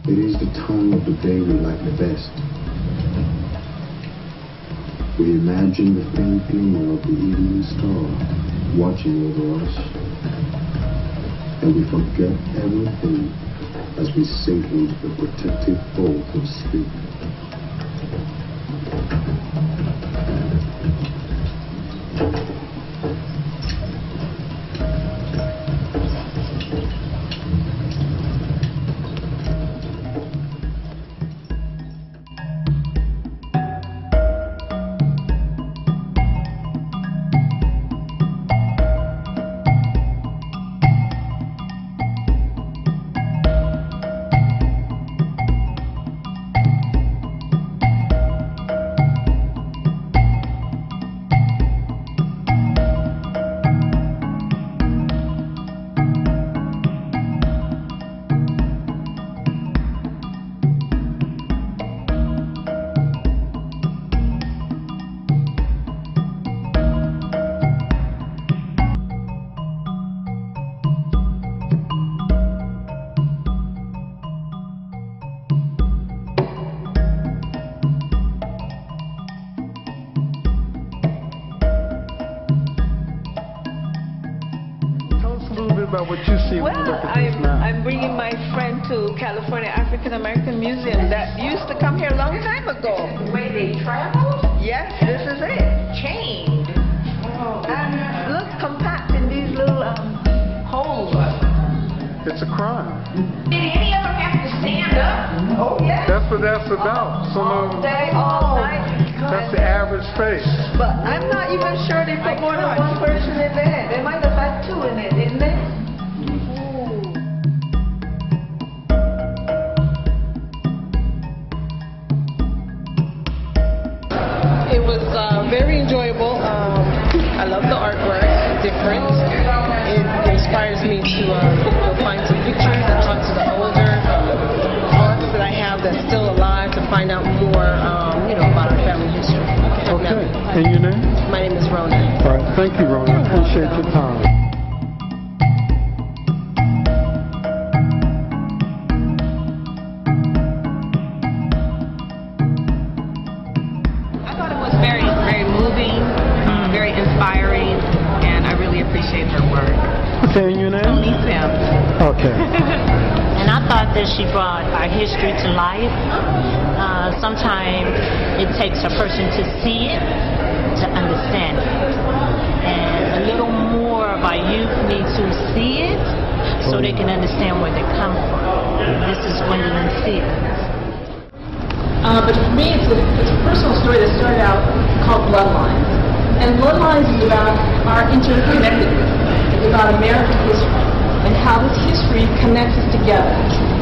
It is the time of the day we like the best. We imagine the faint glimmer of the evening star watching over us, and we forget everything as we sink into the protective fold of sleep. About what you see when you look at this now. I'm bringing my friend to California African American Museum that used to come here a long time ago. Where they traveled? Yes, this is it. Chained. Oh. And look, compact in these little holes. It's a crime. Did any of them have to stand up? Oh, yeah. That's what that's about. Some of them, All day, all night. that's the average face. But I'm not even sure they put more than one person in there. They might have had two in it, didn't they? It was very enjoyable. I love the artwork. It's different. It inspires me to go find some pictures and talk to the older artists that I have that's still alive to find out more, about our family history. Okay. And your name? My name is Rona. All right. Thank you, Rona. I appreciate your time. Okay, and your name? Toni Scott. Okay. And I thought that she brought our history to life. Sometimes it takes a person to see it to understand it. And a little more of our youth need to see it so they can understand where they come from. This is Gwendolyn Stevens. But for me, it's a personal story that started out called Bloodlines. And Bloodlines is about our interconnectedness. It's about American history and how this history connects us together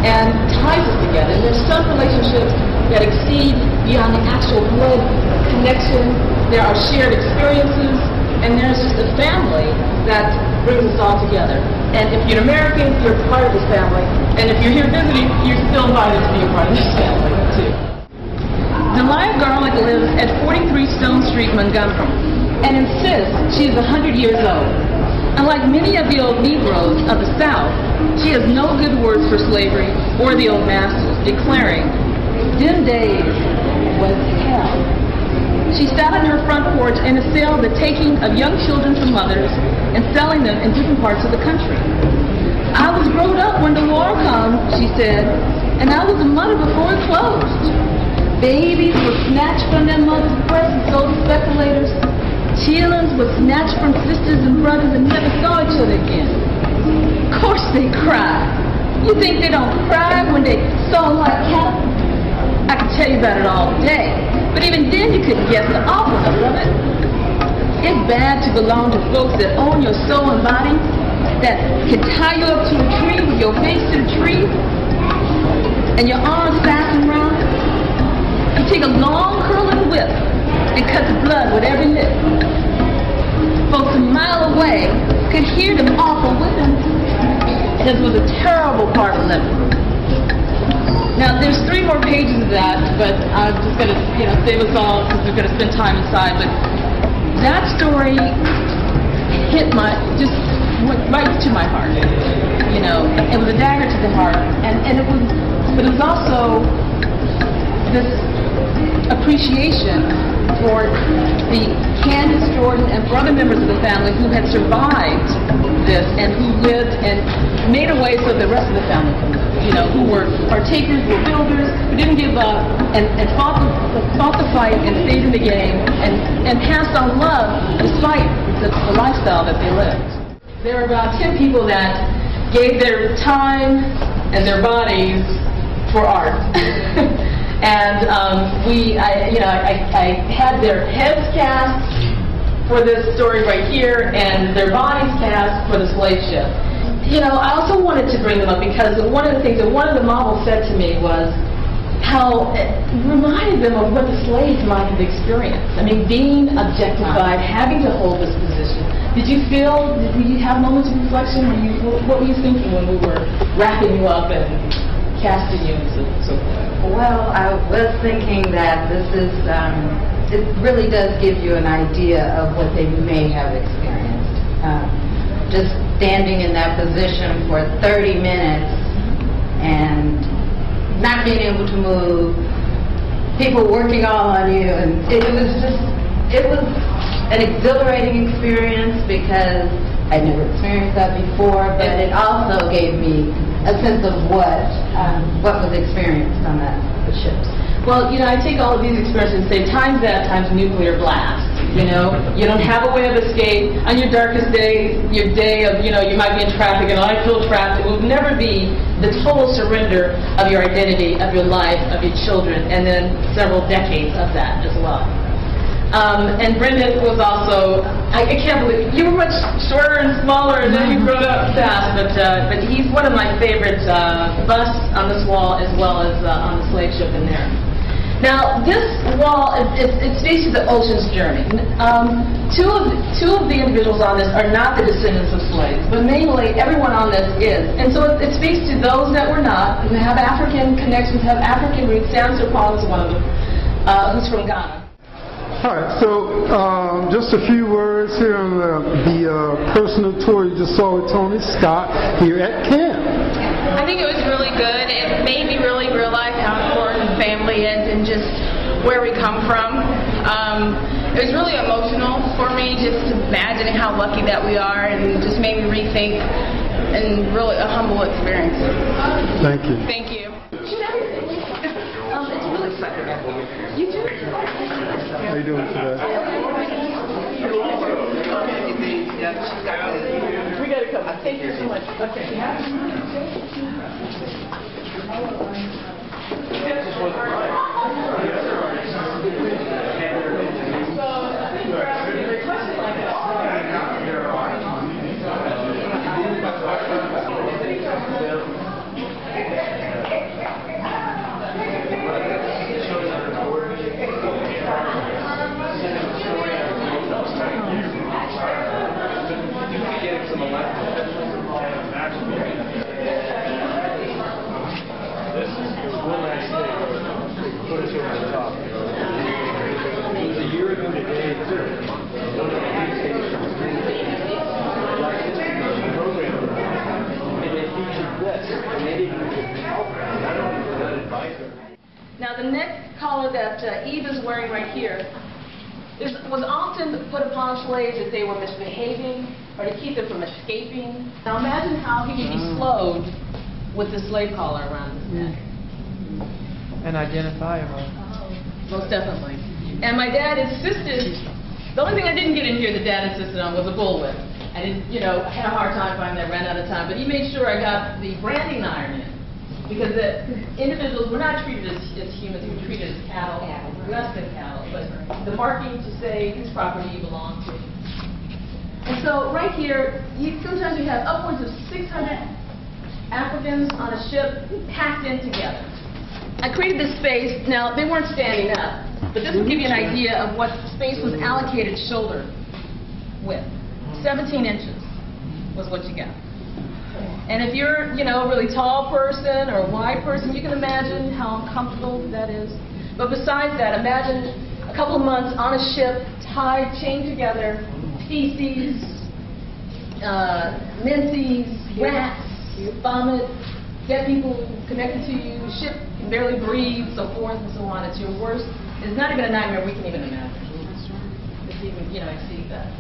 and ties us together. And there's some relationships that exceed beyond the actual blood connection. There are shared experiences, and there's just a family that brings us all together. And if you're an American, you're part of this family. And if you're here visiting, you're still invited to be a part of this family, too. Delia Garlick lives at 43 Stone Street, Montgomery, and insists she is 100 years old. Unlike many of the old Negroes of the South, she has no good words for slavery or the old masters, declaring, "Them days was hell." She sat on her front porch and assailed the taking of young children from mothers and selling them in different parts of the country. "I was growed up when the war come," she said, "and I was a mother before it closed. Babies were snatched from their mother's breasts and sold to speculators. Children were snatched from sisters and brothers and never saw each other again. Of course they cried. You think they don't cry when they saw like cattle? I could tell you about it all day, but even then you couldn't guess the awfulness of it. It's bad to belong to folks that own your soul and body, that can tie you up to a tree with your face to the tree and your arms fastened around it. You take a long curling whip and cut the blood with every nip. Folks a mile away could hear them awful whipping. This was a terrible part of living. Now there's 3 more pages of that, but I'm just going to save us all because we're going to spend time inside. But that story just went right to my heart. It was a dagger to the heart, and it was but it was also this appreciation for the Candace, Jordan, and brother members of the family who had survived this and who lived and made a way so the rest of the family could live. You know, who were partakers, were builders, who didn't give up and fought the fight and stayed in the game and passed on love despite the lifestyle that they lived. There were about 10 people that gave their time and their bodies for art. And I had their heads cast for this story right here and their bodies cast for the slave ship. You know, I also wanted to bring them up because one of the things that one of the models said to me was how it reminded them of what the slaves might have experienced. I mean, being objectified, having to hold this position. Did you have moments of reflection? What were you thinking when we were wrapping you up and casting you and so forth? Well, I was thinking that this is, it really does give you an idea of what they may have experienced. Just standing in that position for 30 minutes and not being able to move, people working all on you, and it was an exhilarating experience because I'd never experienced that before, but it also gave me a sense of what was experienced on the ships. Well, you know, I take all of these experiences and say, times that, times nuclear blast. You know, you don't have a way of escape. On your darkest day, your day of, you know, you might be in traffic and I feel trapped. It will never be the total surrender of your identity, of your life, of your children, and then several decades of that as well. And Brendan was also, I can't believe, you were much shorter and smaller and then you grew up fast, but he's one of my favorite busts on this wall as well as on the slave ship in there. Now, this wall, it speaks to the ocean's journey. Two of the individuals on this are not the descendants of slaves, but mainly everyone on this is. And so it speaks to those that were not, who have African connections, have African roots. Sam Serpong is one of them, who's from Ghana. All right, so just a few words here on the personal tour you just saw with Toni Scott here at camp. I think it was really good. It made me really realize how important family is and just where we come from. It was really emotional for me just imagining how lucky that we are, and just made me rethink, and really a humble experience. Thank you. Thank you. It's really exciting. You too? How you doing today? We got to come. Thank you so much. Okay. Now the neck collar that Eve is wearing right here was often put upon slaves if they were misbehaving or to keep them from escaping. Now imagine how he could be slowed with the slave collar around his neck. And identifiable. Most definitely. And my dad insisted, the only thing I didn't get in here that Dad insisted on was a bullwhip. I didn't, you know, I had a hard time finding that, ran out of time, but he made sure I got the branding iron in. Because the individuals were not treated as humans, we were treated as cattle, less than cattle, but the marking to say whose property you belong to. And so right here, sometimes you have upwards of 600 Africans on a ship packed in together. I created this space. Now, they weren't standing up, but this will give you an idea of what space was allocated shoulder width. 17 inches was what you got. And if you're, you know, a really tall person or a wide person, you can imagine how uncomfortable that is. But besides that, imagine a couple of months on a ship, tied, chained together, feces, menses, rats, vomit, dead people connected to you, ship can barely breathe, so forth and so on. It's your worst. It's not even a nightmare we can even imagine. It's even, exceed that.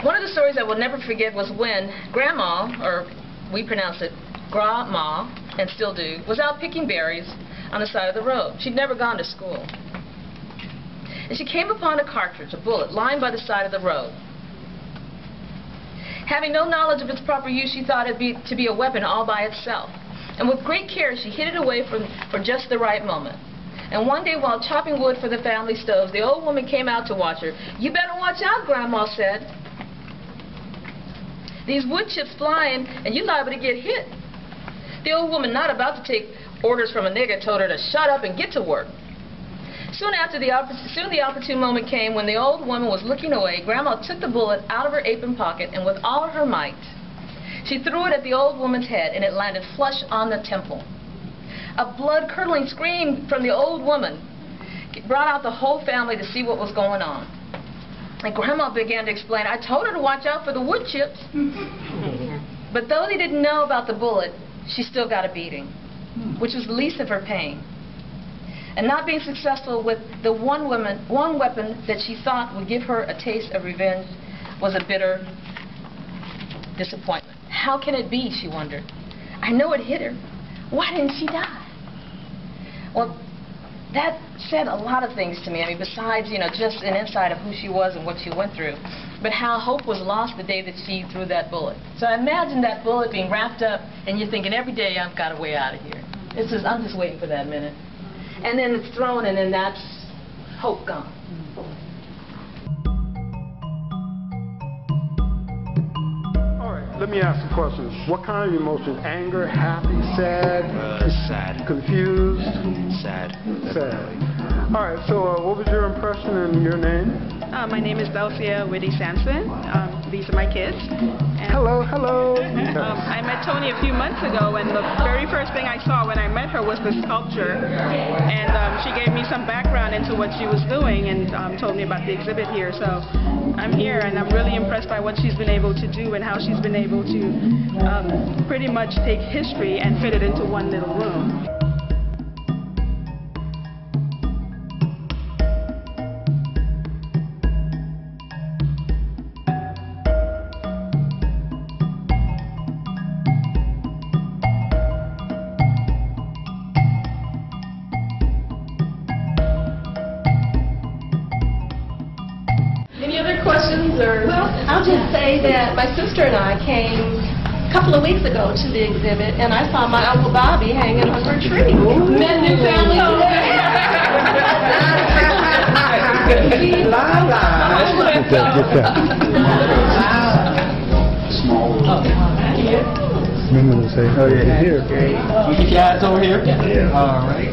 One of the stories I will never forget was when Grandma, or we pronounce it Grandma, and still do, was out picking berries on the side of the road. She'd never gone to school. And she came upon a cartridge, a bullet, lying by the side of the road. Having no knowledge of its proper use, she thought it to be a weapon all by itself. And with great care, she hid it away for just the right moment. And one day, while chopping wood for the family stoves, the old woman came out to watch her. "You better watch out," Grandma said. "These wood chips flying, and you're liable to get hit." The old woman, not about to take orders from a nigger, told her to shut up and get to work. Soon the opportune moment came when the old woman was looking away. Grandma took the bullet out of her apron pocket, and with all her might, she threw it at the old woman's head, and it landed flush on the temple. A blood-curdling scream from the old woman brought out the whole family to see what was going on. And Grandma began to explain, "I told her to watch out for the wood chips." But though they didn't know about the bullet, she still got a beating, which was the least of her pain. And not being successful with the one weapon that she thought would give her a taste of revenge was a bitter disappointment. How can it be, she wondered? I know it hit her. Why didn't she die? Well, that said a lot of things to me. I mean, besides, just an insight of who she was and what she went through. But how hope was lost the day that she threw that bullet. So I imagine that bullet being wrapped up, and you're thinking, every day I've got a way out of here. I'm just waiting for that minute. And then it's thrown, and then that's hope gone. All right, let me ask a question. What kind of emotions? Anger, happy, sad? Sad. Confused? Sad. Sad. All right, so what was your impression and your name? My name is Delcia Whitty Sampson. These are my kids. And hello. I met Toni a few months ago, and the very first thing I saw when I met her was the sculpture. And she gave me some background into what she was doing and told me about the exhibit here. So I'm here, and I'm really impressed by what she's been able to do and how she's been able to pretty much take history and fit it into one little room. Well, I'll just say that my sister and I came a couple of weeks ago to the exhibit, and I saw my Uncle Bobby hanging on her tree. Met new family today. Remember to say, oh yeah, here. Okay. You get your eyes over here? Yeah. All right.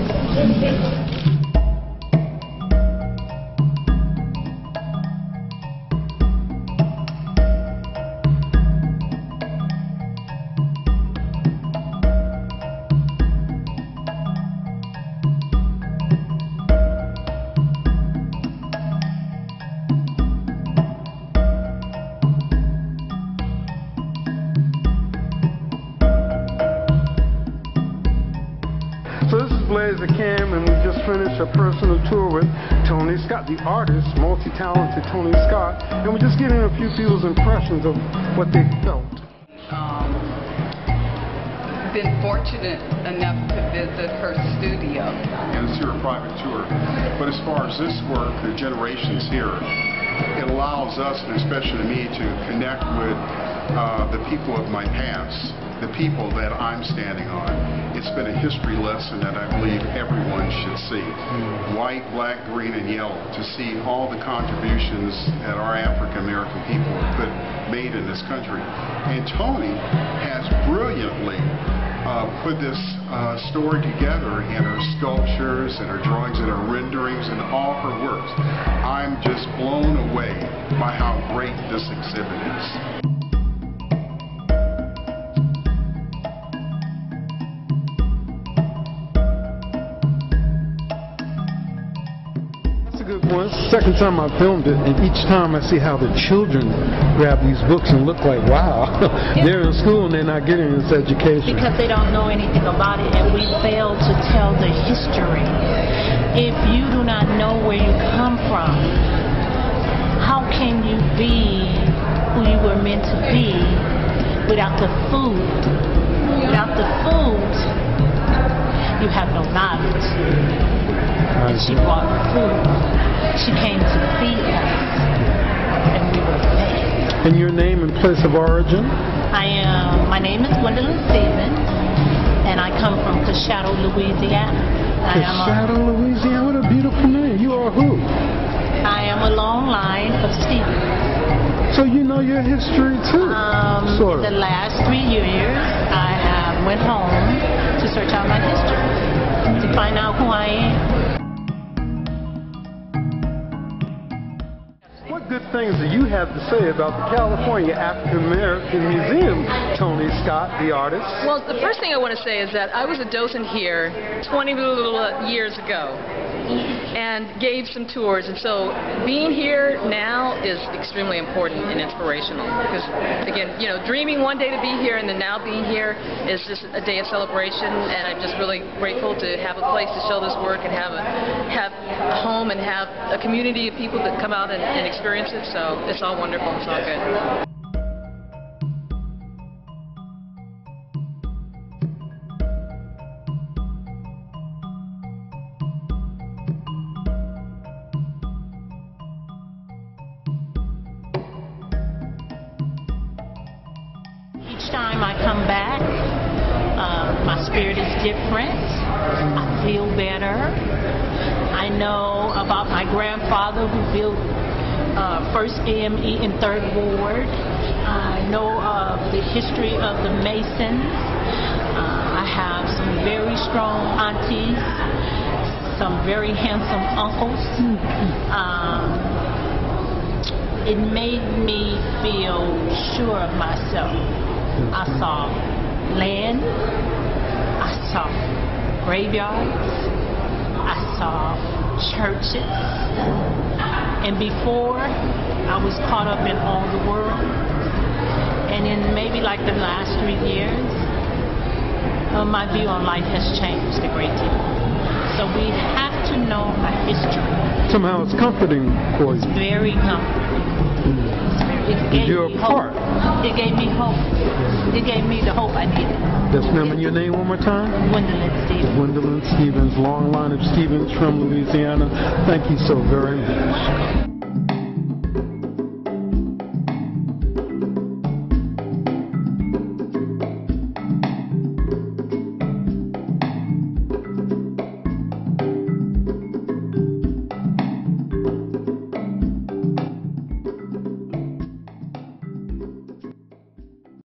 And we just finished a personal tour with Toni Scott, the artist, multi-talented Toni Scott, and we're just getting a few people's impressions of what they felt. Been fortunate enough to visit her studio. And it's here a private tour. But as far as this work, the generations here, it allows us, and especially me, to connect with the people of my past, the people that I'm standing on. It's been a history lesson that I believe everyone should see. White, black, green, and yellow, to see all the contributions that our African American people have made in this country. And Toni has brilliantly put this story together in her sculptures and her drawings and her renderings and all her works. I'm just blown away by how great this exhibit is. second time I filmed it, and each time I see how the children grab these books and look like, wow, they're in school and they're not getting this education. Because they don't know anything about it, and we fail to tell the history. If you do not know where you come from, how can you be who you were meant to be without the food? Without the food, you have no knowledge. And she brought food. She came to feed us, and we were fed. And your name and place of origin? My name is Gwendolyn Stevens, and I come from Coshado, Louisiana. Coshado, Louisiana? What a beautiful name. You are who? I am a long line of Stevens. So you know your history too? Sort of. The last 3 years, I went home to search out my history, to find out who I am. What good things do you have to say about the California African American Museum, Toni Scott, the artist? Well, the first thing I want to say is that I was a docent here 20 little years ago and gave some tours, and so being here now is extremely important and inspirational because, again, you know, dreaming one day to be here and then now being here is just a day of celebration, and I'm just really grateful to have a place to show this work and have a home and have a community of people that come out and experience it, so it's all wonderful. It's all good. Each time I come back, my spirit is different. I feel better. I know about my grandfather who built First AME in 3rd Ward. I know of the history of the Masons. I have some very strong aunties, some very handsome uncles. It made me feel sure of myself. I saw land, I saw graveyards, I saw churches, and before I was caught up in all the world, and in maybe like the last 3 years, my view on life has changed a great deal. So we have to know our history. Somehow it's comforting for you. It's very comforting. You're a part. It gave me hope. It gave me the hope I needed. Just remember your name one more time? Gwendolyn Stevens. Gwendolyn Stevens, long line of Stevens from Louisiana. Thank you so very much.